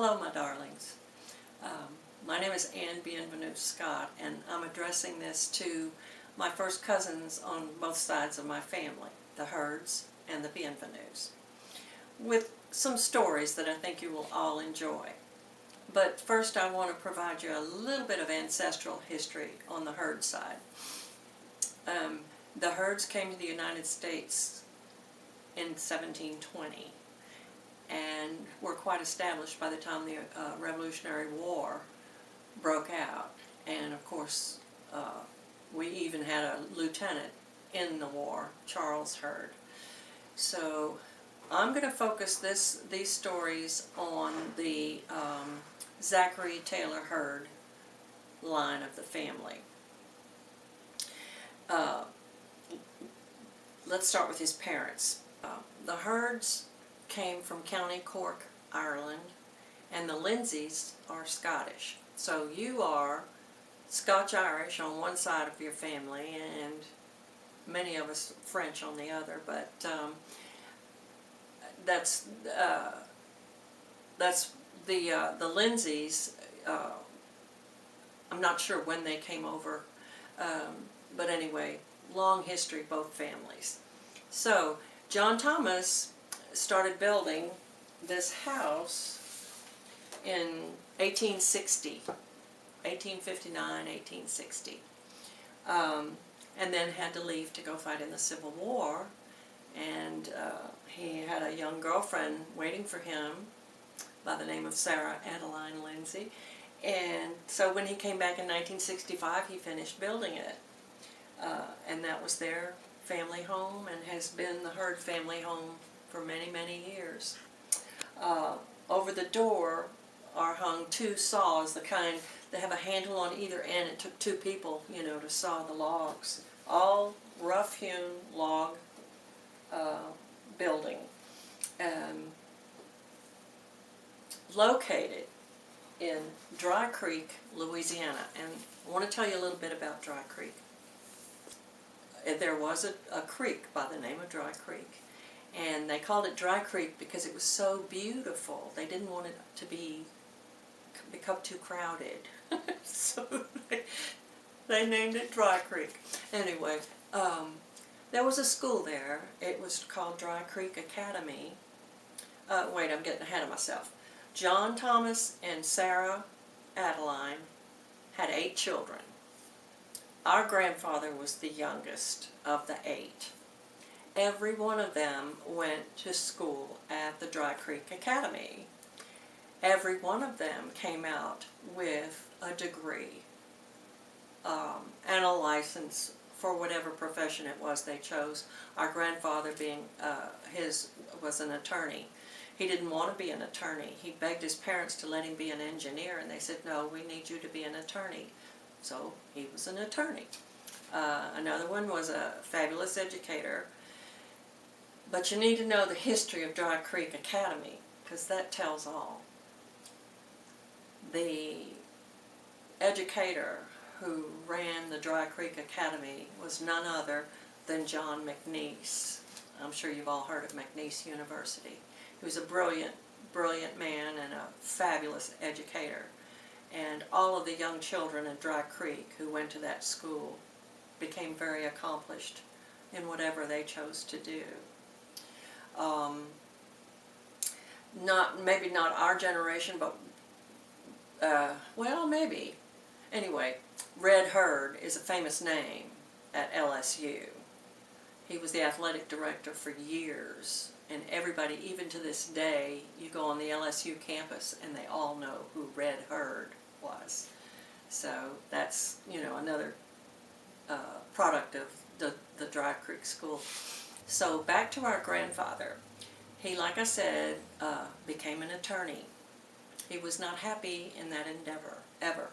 Hello, my darlings. My name is Ann Bienvenu Scott, and I'm addressing this to my first cousins on both sides of my family, the Heards and the Bienvenus, with some stories that I think you will all enjoy. But first I want to provide you a little bit of ancestral history on the Heard side. The Heards came to the United States in 1720 and were quite established by the time the Revolutionary War broke out. And of course, we even had a lieutenant in the war, Charles Heard. So I'm going to focus these stories on the Zachary Taylor Heard line of the family. Let's start with his parents. The Heards came from County Cork, Ireland, and the Lindsays are Scottish. So you are Scotch-Irish on one side of your family, and many of us French on the other. But that's the Lindsays. I'm not sure when they came over, but anyway, long history, both families. So John Thomas started building this house in 1859, 1860, and then had to leave to go fight in the Civil War, and he had a young girlfriend waiting for him by the name of Sarah Adeline Lindsay, and so when he came back in 1965 he finished building it, and that was their family home and has been the Heard family home for many, many years. Over the door are hung two saws, the kind that have a handle on either end. It took two people, to saw the logs. All rough-hewn log building. Located in Dry Creek, Louisiana. And I want to tell you a little bit about Dry Creek. There was a creek by the name of Dry Creek, and they called it Dry Creek because it was so beautiful. They didn't want it to become too crowded, so they named it Dry Creek. Anyway, there was a school there. It was called Dry Creek Academy. Wait, I'm getting ahead of myself. John Thomas and Sarah Adeline had 8 children. Our grandfather was the youngest of the 8. Every one of them went to school at the Dry Creek Academy. Every one of them came out with a degree and a license for whatever profession it was they chose. Our grandfather was an attorney. He didn't want to be an attorney. He begged his parents to let him be an engineer, and they said, "No, we need you to be an attorney." So he was an attorney. Another one was a fabulous educator. But you need to know the history of Dry Creek Academy, because that tells all. The educator who ran the Dry Creek Academy was none other than John McNeese. I'm sure you've all heard of McNeese University. He was a brilliant, brilliant man and a fabulous educator. And all of the young children in Dry Creek who went to that school became very accomplished in whatever they chose to do. Maybe not our generation, but well, maybe. Anyway, Red Heard is a famous name at LSU. He was the athletic director for years, and everybody, even to this day, you go on the LSU campus and they all know who Red Heard was. So that's, another product of the Dry Creek School. So back to our grandfather. He, like I said, became an attorney. He was not happy in that endeavor, ever.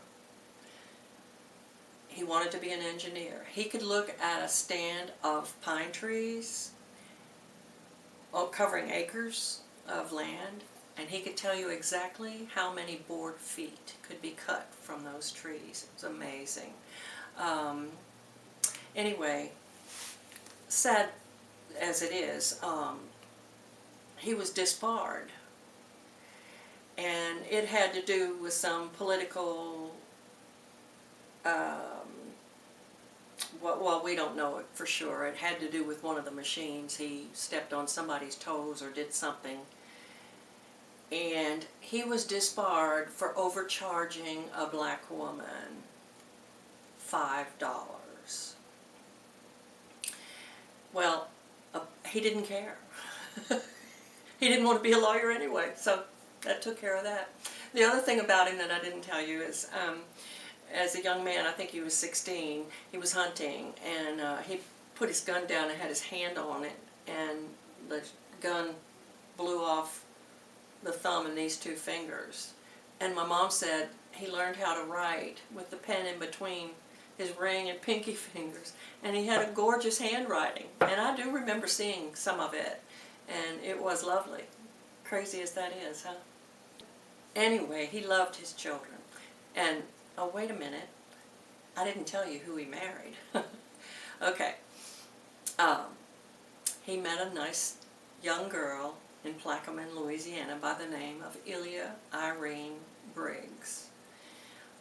He wanted to be an engineer. He could look at a stand of pine trees, covering acres of land, and he could tell you exactly how many board feet could be cut from those trees. It was amazing. Anyway, sad as it is, he was disbarred. and it had to do with some political, well, we don't know it for sure. It had to do with one of the machines. He stepped on somebody's toes or did something, and he was disbarred for overcharging a black woman $5. Well, he didn't care. He didn't want to be a lawyer anyway, so that took care of that. The other thing about him that I didn't tell you is, as a young man, I think he was 16, he was hunting, and he put his gun down and had his hand on it, and the gun blew off the thumb and these two fingers. And my mom said he learned how to write with the pen in between his ring and pinky fingers, and he had a gorgeous handwriting, and I do remember seeing some of it, and it was lovely. Crazy as that is, huh? Anyway, he loved his children. And oh, wait a minute, I didn't tell you who he married. Okay, he met a nice young girl in Plaquemine, Louisiana by the name of Ilya Irene Briggs.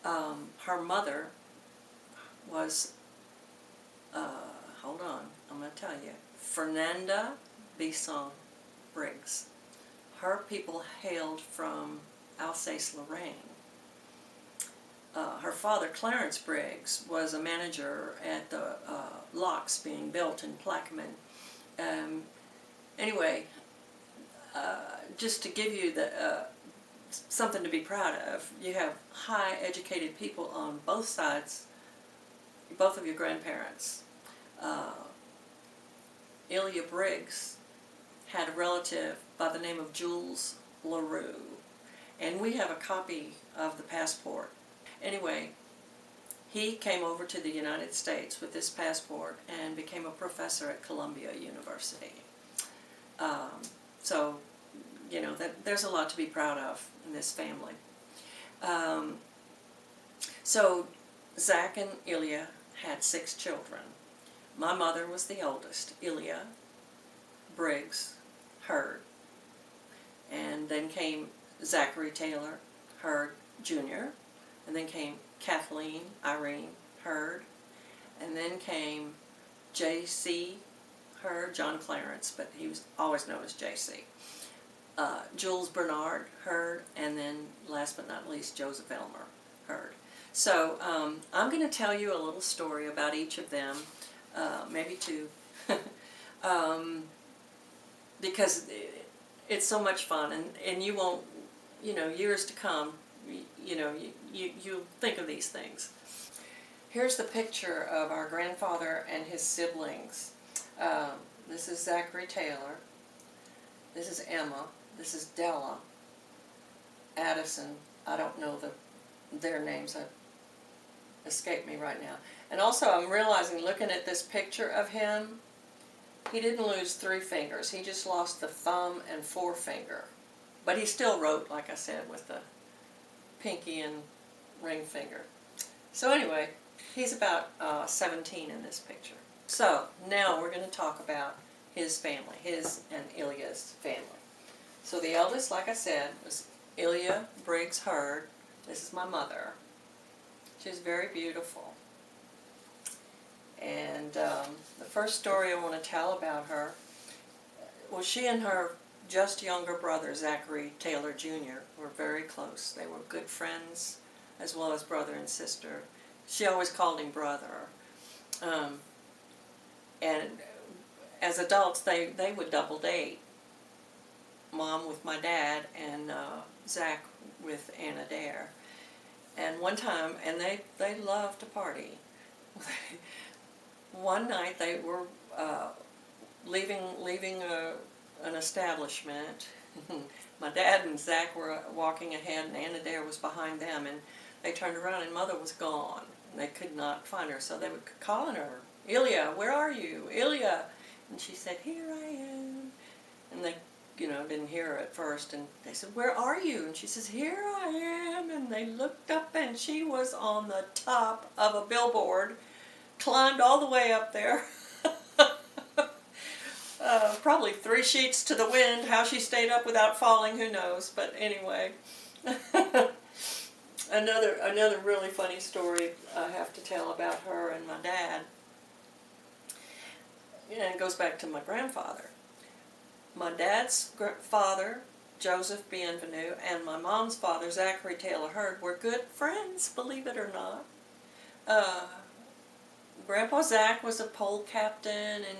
Her mother was, hold on, I'm going to tell you, Fernanda Bisson Briggs. Her people hailed from Alsace-Lorraine. Her father, Clarence Briggs, was a manager at the locks being built in Plaquemine. Anyway, just to give you something to be proud of, you have high educated people on both sides, both of your grandparents. Ilya Briggs had a relative by the name of Jules LaRue, and we have a copy of the passport. Anyway, he came over to the United States with this passport and became a professor at Columbia University. So, you know, there's a lot to be proud of in this family. So, Zach and Ilya had 6 children. My mother was the oldest, Ilya Briggs Heard. And then came Zachary Taylor Heard Jr., and then came Kathleen Irene Heard, and then came J.C. Heard, John Clarence, but he was always known as J.C. Jules Bernard Heard, and then last but not least, Joseph Elmer Heard. So I'm going to tell you a little story about each of them, maybe 2, because it's so much fun, and you won't, you know, years to come, you know, you'll think of these things. Here's the picture of our grandfather and his siblings. This is Zachary Taylor. This is Emma. This is Della. Addison. I don't know their names. Escape me right now. And also I'm realizing, looking at this picture of him, he didn't lose 3 fingers. He just lost the thumb and forefinger. But he still wrote, like I said, with the pinky and ring finger. So anyway, he's about 17 in this picture. So now we're going to talk about his family, his and Ilya's family. So the eldest, like I said, was Ilya Briggs Heard. This is my mother. She's very beautiful. And the first story I want to tell about her was she and her just younger brother, Zachary Taylor Jr., were very close. They were good friends, as well as brother and sister. She always called him brother. And as adults, they would double date. Mom with my dad, and Zach with Ann Adair. And one time, and they loved to party. One night they were leaving an establishment. My dad and Zach were walking ahead, and Ann Adair was behind them, and they turned around and Mother was gone. And they could not find her, so they were calling her, "Ilya, where are you? Ilya!" And she said, "Here I am." And they, you know, didn't hear her at first, and they said, "Where are you?" And she says, "Here I am." And they looked up, and she was on the top of a billboard, climbed all the way up there. Probably 3 sheets to the wind. How she stayed up without falling, who knows? But anyway, another really funny story I have to tell about her and my dad. Yeah, it goes back to my grandfather. My dad's father, Joseph Bienvenu, and my mom's father, Zachary Taylor Heard, were good friends, believe it or not. Grandpa Zach was a poll captain and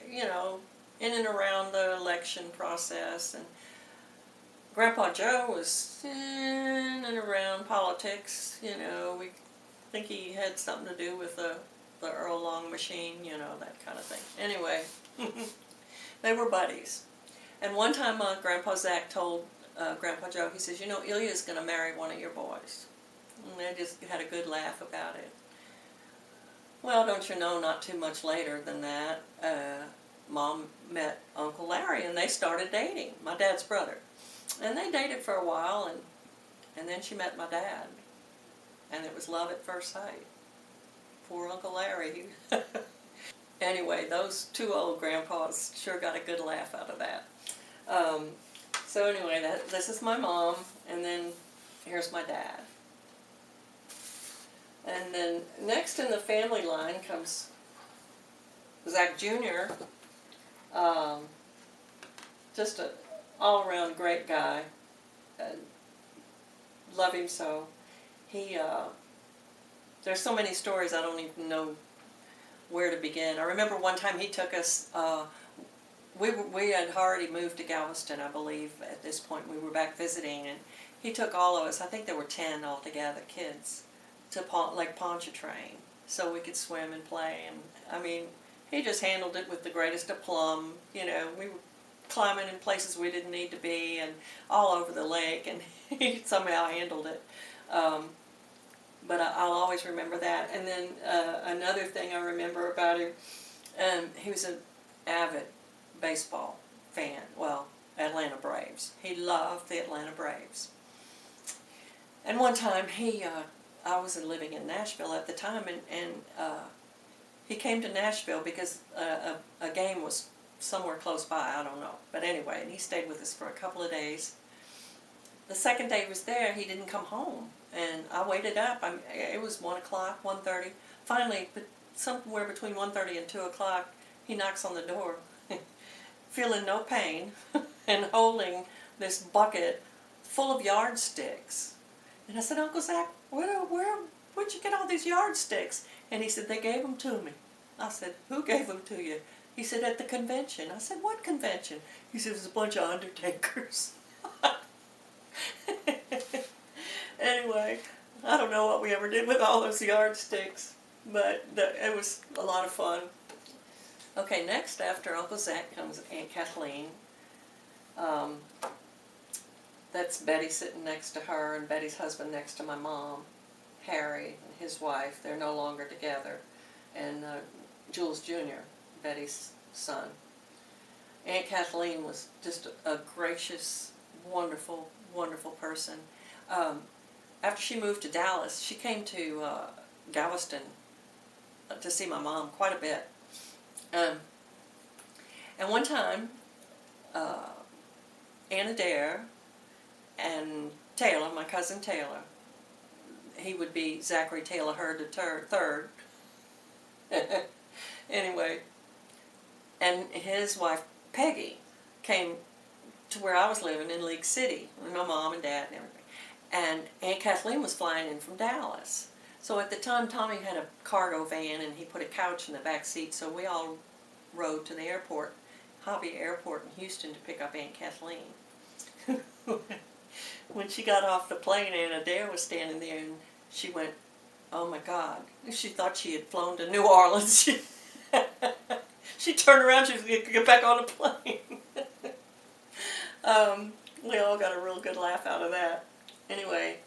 you know, in and around the election process, and Grandpa Joe was in and around politics. You know, we think he had something to do with the Earl Long machine, you know, that kind of thing. Anyway, they were buddies. And one time Grandpa Zach told Grandpa Joe, he says, you know, Ilya's going to marry one of your boys. And they just had a good laugh about it. Well, don't you know, not too much later than that, Mom met Uncle Larry, and they started dating, my dad's brother. And they dated for a while, and then she met my dad. And it was love at first sight. Poor Uncle Larry. Anyway, those two old grandpas sure got a good laugh out of that. So anyway, this is my mom, and then here's my dad. And then next in the family line comes Zach Jr., just an all-around great guy. Love him so. There's so many stories I don't even know where to begin. I remember one time he took us, we had already moved to Galveston, I believe, at this point. We were back visiting, and he took all of us, I think there were 10 altogether, kids, to Lake Pontchartrain so we could swim and play. And I mean, he just handled it with the greatest aplomb. You know, we were climbing in places we didn't need to be and all over the lake, and he somehow handled it. But I'll always remember that. And then another thing I remember about him, he was an avid baseball fan. Well, Atlanta Braves. He loved the Atlanta Braves. And one time I was living in Nashville at the time, and he came to Nashville because a game was somewhere close by, I don't know. But anyway, and he stayed with us for a couple of days. The second day he was there, he didn't come home. And I waited up. It was 1 o'clock, 1:30. Finally, somewhere between 1:30 and 2 o'clock, he knocks on the door, feeling no pain, and holding this bucket full of yardsticks. And I said, Uncle Zach, where'd you get all these yardsticks? And he said, they gave them to me. I said, who gave them to you? He said, at the convention. I said, what convention? He said, it was a bunch of undertakers. Anyway, I don't know what we ever did with all those yardsticks, but it was a lot of fun. Okay, next after Uncle Zach comes Aunt Kathleen. That's Betty sitting next to her, and Betty's husband next to my mom, Harry, and his wife. They're no longer together. And Jules Jr., Betty's son. Aunt Kathleen was just a gracious, wonderful, wonderful person. After she moved to Dallas, she came to Galveston to see my mom quite a bit. And one time, Ann Adair and Taylor, my cousin Taylor, he would be Zachary Taylor Heard the third. Anyway, and his wife Peggy came to where I was living in League City with my mom and dad and everything. And Aunt Kathleen was flying in from Dallas. So at the time, Tommy had a cargo van, and he put a couch in the back seat, so we all rode to the airport, Hobby Airport in Houston, to pick up Aunt Kathleen. When she got off the plane, Ann Adair was standing there, and she went, oh my God. She thought she had flown to New Orleans. She turned around, she was going to get back on the plane. We all got a real good laugh out of that. Anyway,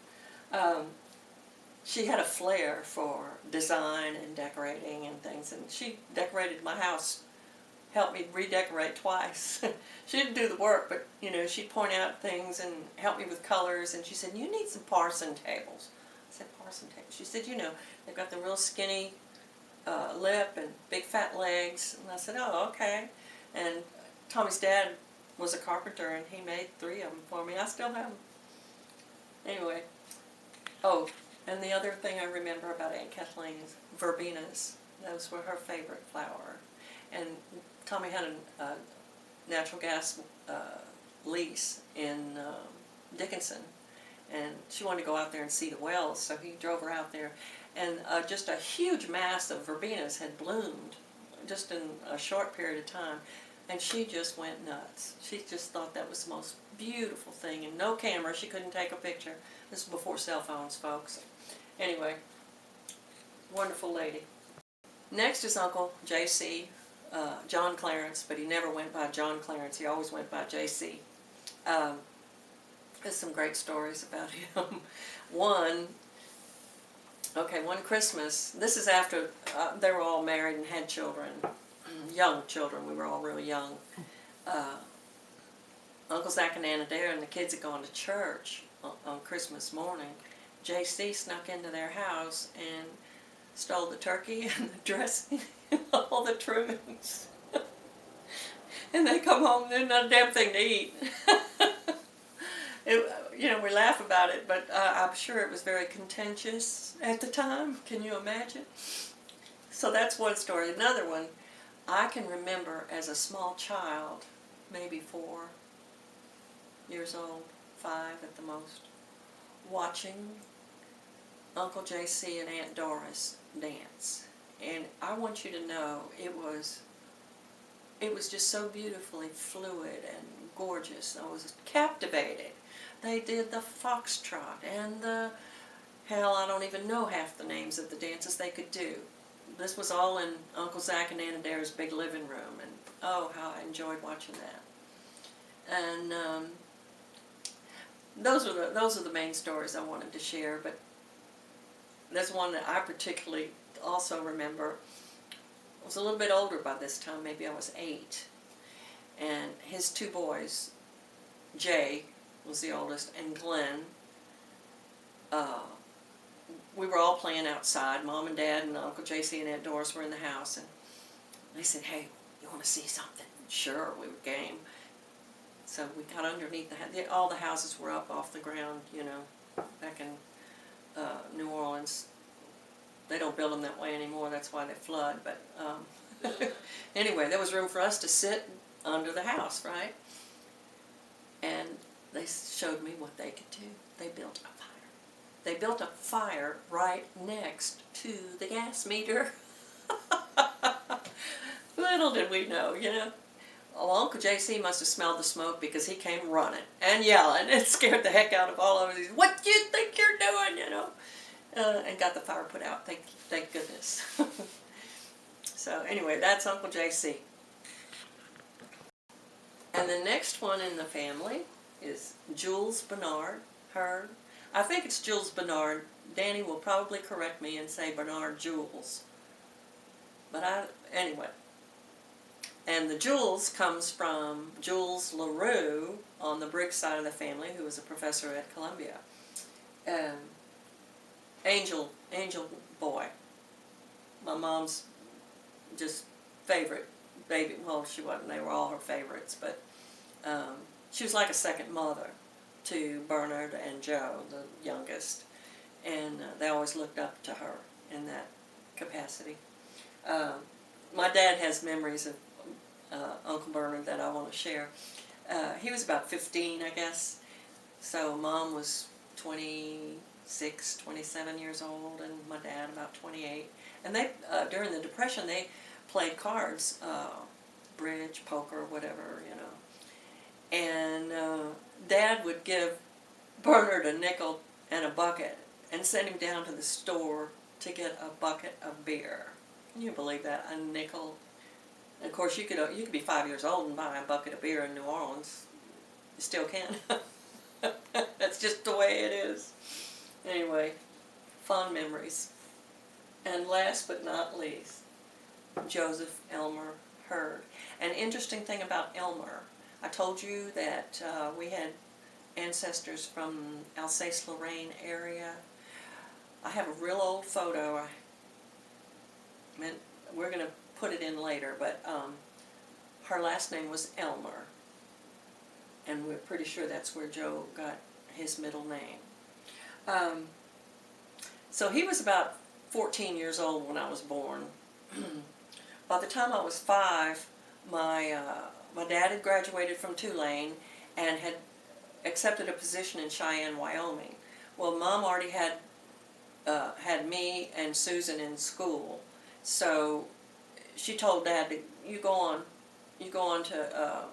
she had a flair for design and decorating and things, and she decorated my house, helped me redecorate twice. She didn't do the work, but you know, she'd point out things and help me with colors, and she said, you need some Parson tables. I said, Parson tables? She said, you know, they've got the real skinny lip and big fat legs. And I said, oh, okay. And Tommy's dad was a carpenter, and he made 3 of them for me. I still have them. Anyway, oh, and the other thing I remember about Aunt Kathleen is verbenas. Those were her favorite flower. And Tommy had a natural gas lease in Dickinson, and she wanted to go out there and see the wells, so he drove her out there, and just a huge mass of verbenas had bloomed just in a short period of time, and she just went nuts. She just thought that was the most beautiful thing, and no camera, she couldn't take a picture. This is before cell phones, folks. Anyway, wonderful lady. Next is Uncle J.C., John Clarence, but he never went by John Clarence, he always went by J.C. There's some great stories about him. One Christmas, this is after they were all married and had children, young children, we were all really young. Uncle Zach and Ann Adair and the kids had gone to church on Christmas morning. J.C. snuck into their house and stole the turkey and the dressing and all the trimmings. And they come home, there's not a damn thing to eat. We laugh about it, but I'm sure it was very contentious at the time. Can you imagine? So that's one story. Another one, I can remember as a small child, maybe 4 years old, 5 at the most, watching Uncle J.C. and Aunt Doris dance. And I want you to know it was just so beautifully fluid and gorgeous. I was captivated. They did the foxtrot and hell, I don't even know half the names of the dances they could do. This was all in Uncle Zach and Ann Adair's big living room, and oh, how I enjoyed watching that. And those are the main stories I wanted to share. But there's one that I particularly also remember. I was a little bit older by this time, maybe I was 8, and his 2 boys, Jay was the oldest, and Glenn, we were all playing outside. Mom and Dad and Uncle J.C. and Aunt Doris were in the house, and they said, "Hey, you want to see something?" Sure, we were game. So we got underneath all the houses were up off the ground, back in New Orleans. They don't build them that way anymore, that's why they flood, but anyway, there was room for us to sit under the house, right? And they showed me what they could do. They built a fire. They built a fire right next to the gas meter. Little did we know, Oh, Uncle J.C. must have smelled the smoke because he came running and yelling. It scared the heck out of all of us. "What do you think you're doing?" And got the fire put out. Thank goodness. So anyway, that's Uncle J.C. And the next one in the family is Jules Bernard Heard. I think it's Jules Bernard. Danny will probably correct me and say Bernard Jules. But anyway. And the Jules comes from Jules LaRue on the Briggs side of the family, who was a professor at Columbia. Angel boy. My mom's just favorite baby. Well, she wasn't. They were all her favorites, but she was like a second mother to Bernard and Joe, the youngest, and they always looked up to her in that capacity. My dad has memories of Uncle Bernard that I want to share. He was about 15, I guess, so Mom was 26, 27 years old, and my dad about 28. And they, during the Depression, they played cards, bridge, poker, whatever, And Dad would give Bernard a nickel and a bucket and send him down to the store to get a bucket of beer. Can you believe that? A nickel. And of course, you could be 5 years old and buy a bucket of beer in New Orleans. You still can. That's just the way it is. Anyway, fond memories. And last but not least, Joseph Elmer Heard. An interesting thing about Elmer, I told you that we had ancestors from Alsace-Lorraine area. I have a real old photo. We're going to put it in later, but her last name was Elmer, and we're pretty sure that's where Joe got his middle name. So he was about 14 years old when I was born. By the time I was 5, my dad had graduated from Tulane and had accepted a position in Cheyenne, Wyoming. Well, Mom already had me and Susan in school, so she told Dad to you go on to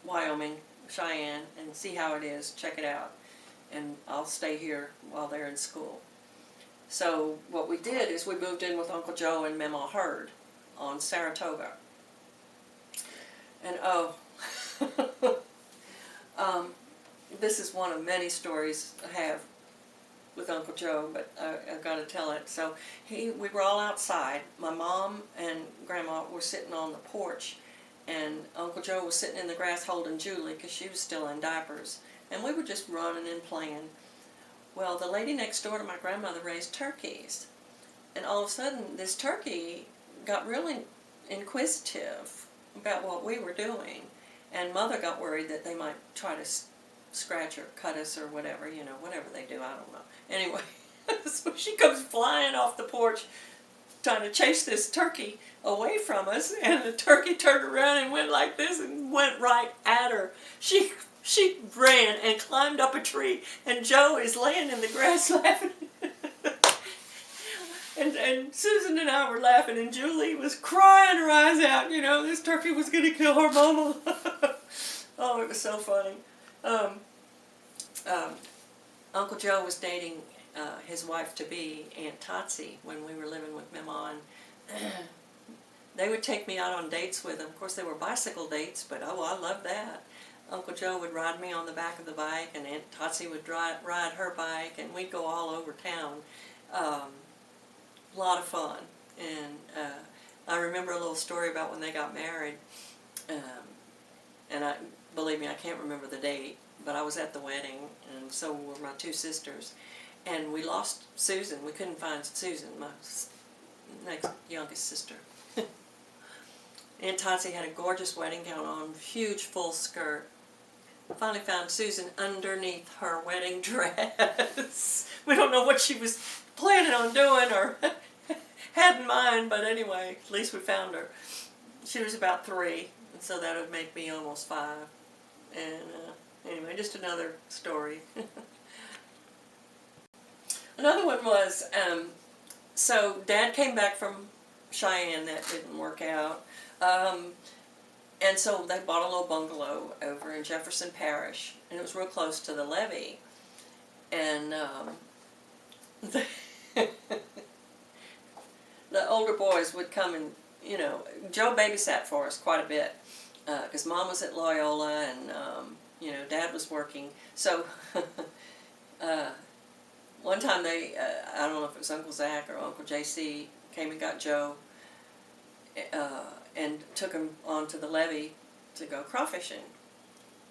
Wyoming, Cheyenne, and see how it is. Check it out, and I'll stay here while they're in school. So what we did is we moved in with Uncle Joe and Mama Heard on Saratoga. And this is one of many stories I have with Uncle Joe, but I've got to tell it. So we were all outside. My mom and Grandma were sitting on the porch, and Uncle Joe was sitting in the grass holding Julie because she was still in diapers. And we were just running and playing. Well, the lady next door to my grandmother raised turkeys. And all of a sudden, this turkey got really inquisitive about what we were doing. And Mother got worried that they might try to scratch or cut us or whatever, whatever they do, I don't know. Anyway, so she comes flying off the porch trying to chase this turkey away from us, and the turkey turned around and went like this and went right at her. She ran and climbed up a tree, and Joe is laying in the grass laughing. and Susan and I were laughing, and Julie was crying her eyes out. This turkey was going to kill her mama. Oh, it was so funny. Uncle Joe was dating his wife-to-be, Aunt Totsy, when we were living with Mama, and they would take me out on dates with them. Of course, they were bicycle dates, but I loved that. Uncle Joe would ride me on the back of the bike, and Aunt Totsy would ride her bike, and we'd go all over town. A lot of fun. And I remember a little story about when they got married, and believe me, I can't remember the date, but I was at the wedding, and so were my 2 sisters. And we lost Susan. We couldn't find Susan, my next youngest sister. Aunt Totsy had a gorgeous wedding gown on, huge full skirt. Finally found Susan underneath her wedding dress. We don't know what she was planning on doing or had in mind, but anyway, at least we found her. She was about 3, and so that would make me almost 5. And anyway, just another story. Another one was, so Dad came back from Cheyenne. That didn't work out. And so they bought a little bungalow over in Jefferson Parish, and it was real close to the levee. And the older boys would come and, Joe babysat for us quite a bit, because Mom was at Loyola, and, Dad was working. So one time I don't know if it was Uncle Zach or Uncle JC, came and got Joe, and took him onto the levee to go crawfishing.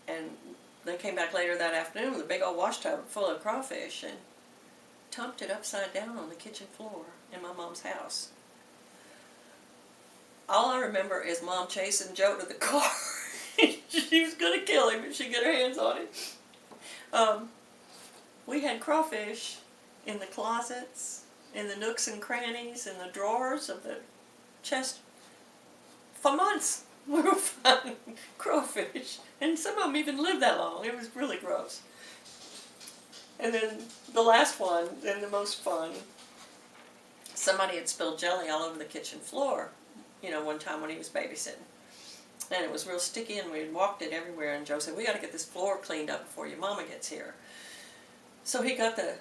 And they came back later that afternoon with a big old wash tub full of crawfish and dumped it upside down on the kitchen floor in my mom's house. All I remember is Mom chasing Joe to the car. She was going to kill him if she could get her hands on him. We had crawfish in the closets, in the nooks and crannies, in the drawers of the chest. For months, we were finding crawfish, and some of them even lived that long. It was really gross. And then the last one, and the most fun, somebody had spilled jelly all over the kitchen floor, one time when he was babysitting. And it was real sticky, and we had walked it everywhere, and Joe said, "We got to get this floor cleaned up before your mama gets here." So he got the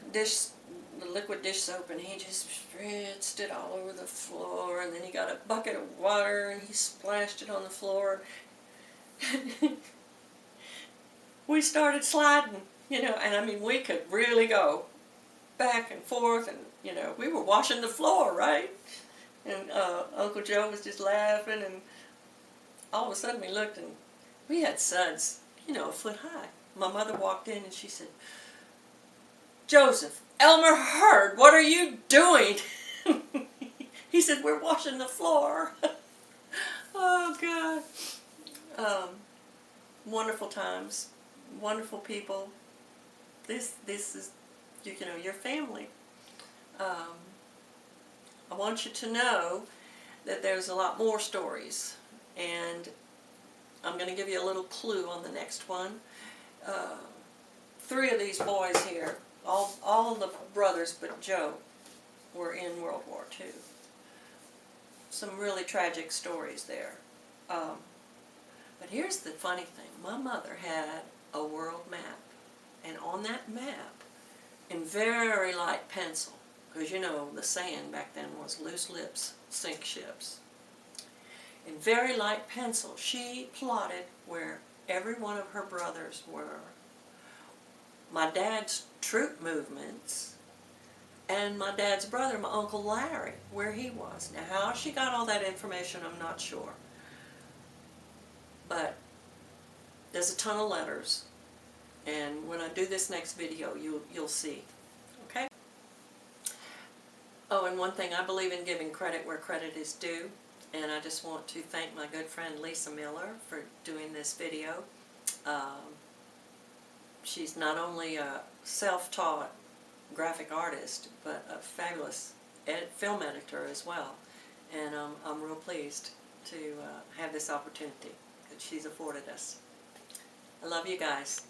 liquid dish soap, and he just spritzed it all over the floor, and then he got a bucket of water and he splashed it on the floor. We started sliding, and I mean, we could really go back and forth, and we were washing the floor, right? And Uncle Joe was just laughing, and all of a sudden we looked, and we had suds, a foot high. My mother walked in and she said, "Joseph, Elmer Heard, what are you doing?" He said, "We're washing the floor." Oh, God. Wonderful times, wonderful people. This is, you know, your family. I want you to know that there's a lot more stories, and I'm going to give you a little clue on the next one. 3 of these boys here, all the brothers but Joe, were in World War II. Some really tragic stories there. But here's the funny thing. My mother had a world map, and on that map, in very light pencil, because you know the saying back then was loose lips sink ships. In very light pencil, she plotted where every one of her brothers were, my dad's troop movements, and my dad's brother, my Uncle Larry, where he was. Now, how she got all that information, I'm not sure. But there's a ton of letters, and when I do this next video, you'll see. Okay? Oh, and one thing, I believe in giving credit where credit is due, and I just want to thank my good friend Lisa Miller for doing this video. She's not only a self-taught graphic artist, but a fabulous film editor as well, and I'm real pleased to have this opportunity that she's afforded us. I love you guys.